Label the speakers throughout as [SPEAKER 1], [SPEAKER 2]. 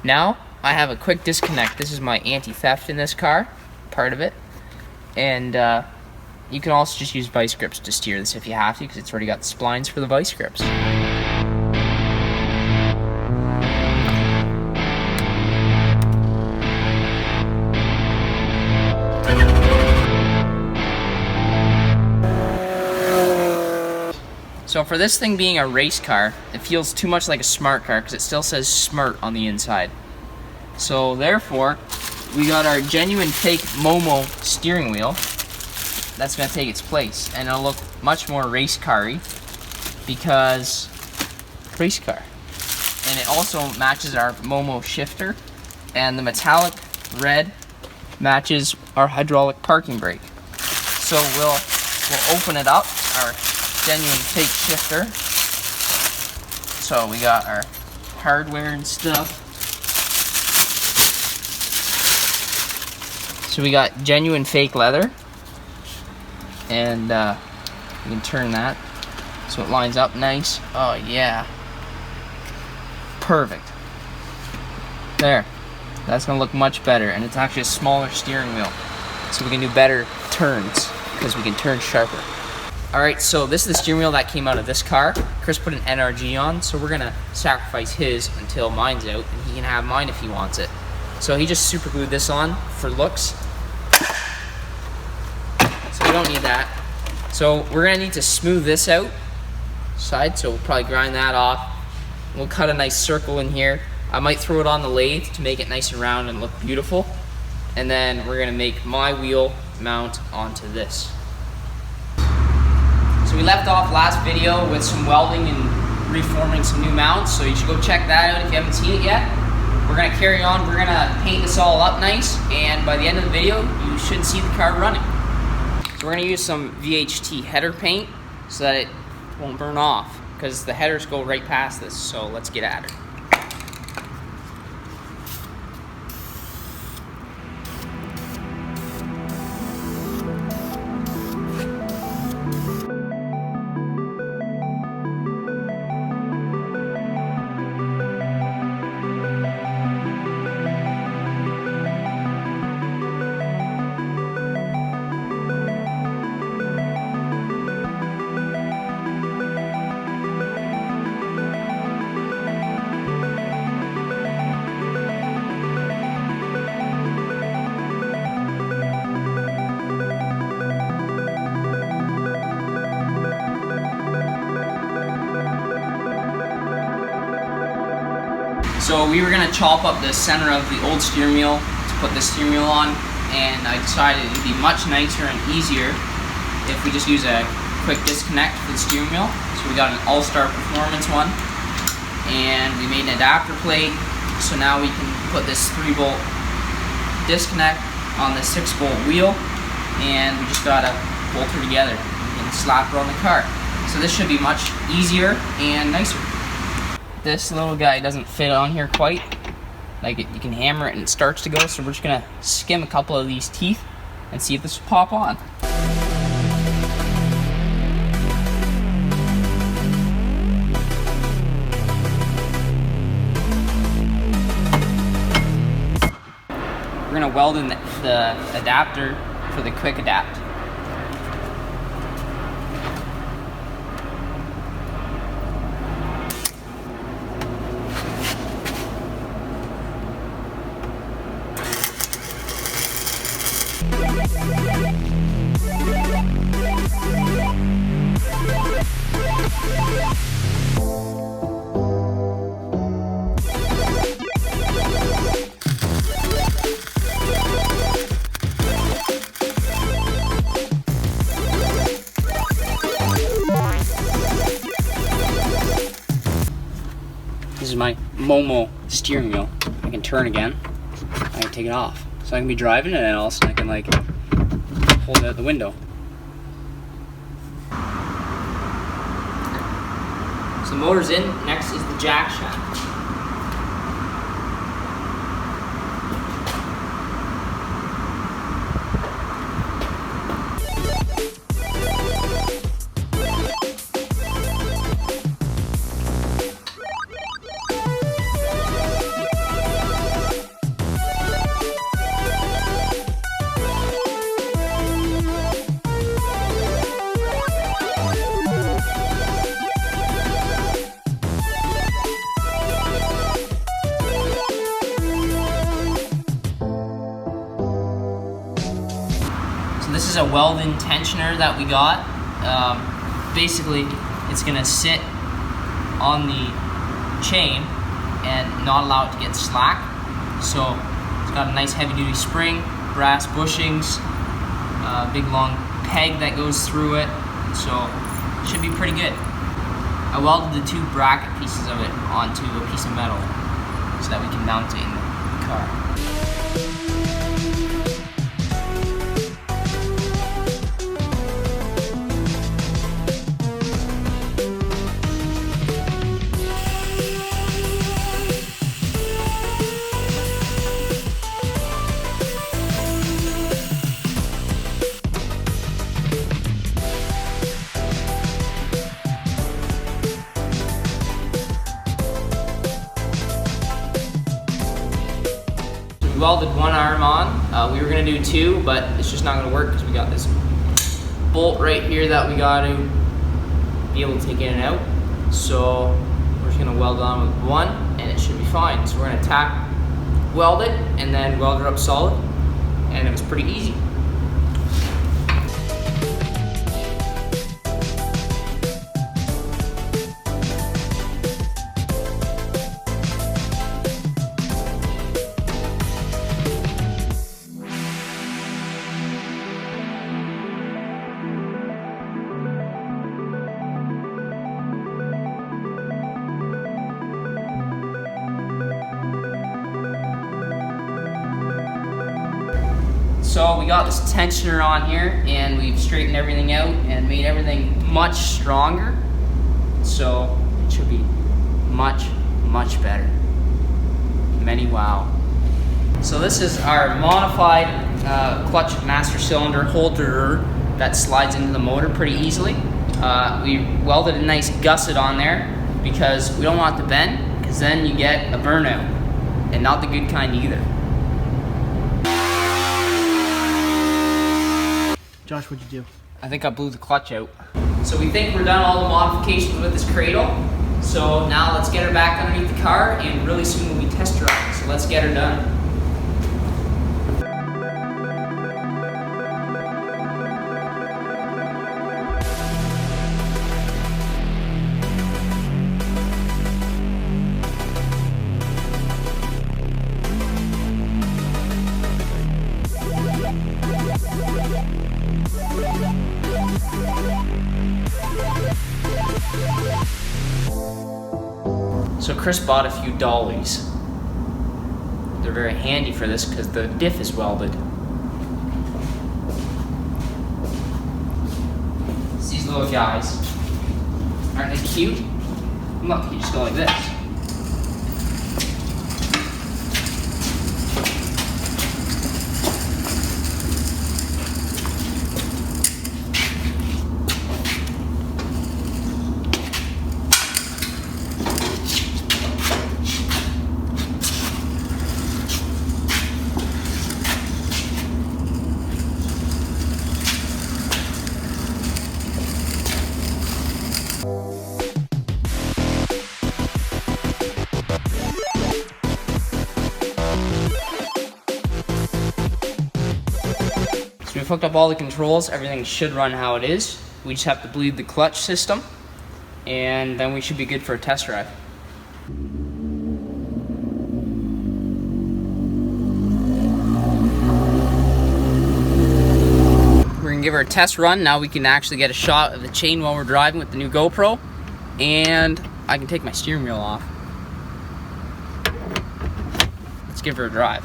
[SPEAKER 1] Now I have a quick disconnect. This is my anti-theft in this car, part of it. And you can also just use vice grips to steer this if you have to, because it's already got the splines for the vice grips. So for this thing being a race car, it feels too much like a smart car because it still says smart on the inside. So therefore, we got our genuine fake Momo steering wheel that's going to take its place, and it'll look much more race car-y because race car. And it also matches our Momo shifter, and the metallic red matches our hydraulic parking brake. So we'll open it up, our genuine fake shifter. So we got our hardware and stuff. So we got genuine fake leather, and you can turn that so it lines up nice. Oh yeah, perfect. There, that's gonna look much better, and it's actually a smaller steering wheel, so we can do better turns because we can turn sharper. Alright, so this is the steering wheel that came out of this car. Chris put an NRG on, so we're gonna sacrifice his until mine's out, and he can have mine if he wants it. So he just super glued this on for looks. So we don't need that. So we're gonna need to smooth this out side, so we'll probably grind that off. We'll cut a nice circle in here. I might throw it on the lathe to make it nice and round and look beautiful. And then we're gonna make my wheel mount onto this. So we left off last video with some welding and reforming some new mounts, so you should go check that out if you haven't seen it yet. We're gonna carry on, we're gonna paint this all up nice, and by the end of the video, you should see the car running. So we're gonna use some VHT header paint so that it won't burn off, because the headers go right past this, so let's get at it. So we were gonna chop up the center of the old steering wheel to put this steering wheel on, and I decided it would be much nicer and easier if we just use a quick disconnect for the steering wheel. So we got an All-Star Performance one, and we made an adapter plate, so now we can put this 3-bolt disconnect on the 6-bolt wheel, and we just gotta bolt her together and slap her on the car. So this should be much easier and nicer. This little guy doesn't fit on here quite. Like you can hammer it and it starts to go, so we're just gonna skim a couple of these teeth and see if this will pop on. We're gonna weld in the adapter for the quick adapt. This is my Momo steering wheel. I can turn again. I can take it off. So I can be driving and then all of a sudden I can like hold it out the window. So the motor's in. Next is the jack shaft. this is a welding tensioner that we got. Basically, it's gonna sit on the chain and not allow it to get slack. So it's got a nice heavy-duty spring, brass bushings, big long peg that goes through it. So it should be pretty good. I welded the 2 bracket pieces of it onto a piece of metal so that we can mount it in the car. We welded 1 arm on. We were gonna do 2, but it's just not gonna work because we got this bolt right here that we got to be able to take in and out. So we're just gonna weld on with 1 and it should be fine. So we're gonna tack weld it and then weld it up solid, and it was pretty easy. So we got this tensioner on here and we've straightened everything out and made everything much stronger. So it should be much, much better. Many wow. So this is our modified clutch master cylinder holder that slides into the motor pretty easily. We welded a nice gusset on there because we don't want it to bend, because then you get a burnout, and not the good kind either.
[SPEAKER 2] Josh, what'd you do?
[SPEAKER 1] I think I blew the clutch out. So we think we're done all the modifications with this cradle. So now let's get her back underneath the car, and really soon we'll be test driving. So let's get her done. So Chris bought a few dollies. They're very handy for this because the diff is welded. It's these little guys. Aren't they cute? Look, you just go like this. So we've hooked up all the controls, everything should run how it is. We just have to bleed the clutch system, and then we should be good for a test drive. We're gonna give her a test run. Now we can actually get a shot of the chain while we're driving with the new GoPro, and I can take my steering wheel off. Let's give her a drive.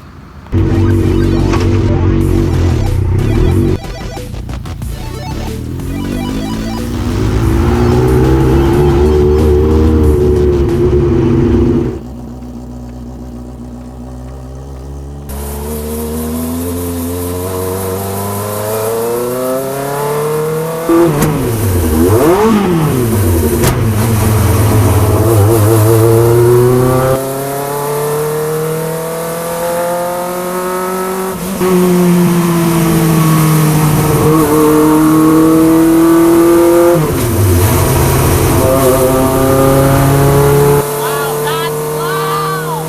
[SPEAKER 1] Wow, that's loud!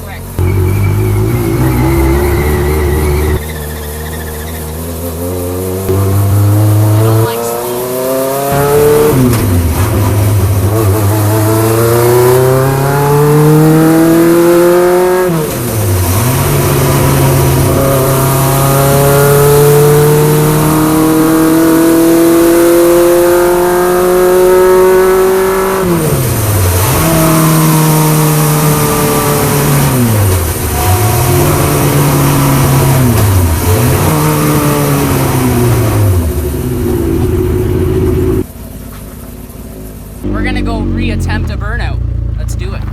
[SPEAKER 1] quick. I don't like slow. We're gonna go re-attempt a burnout. Let's do it.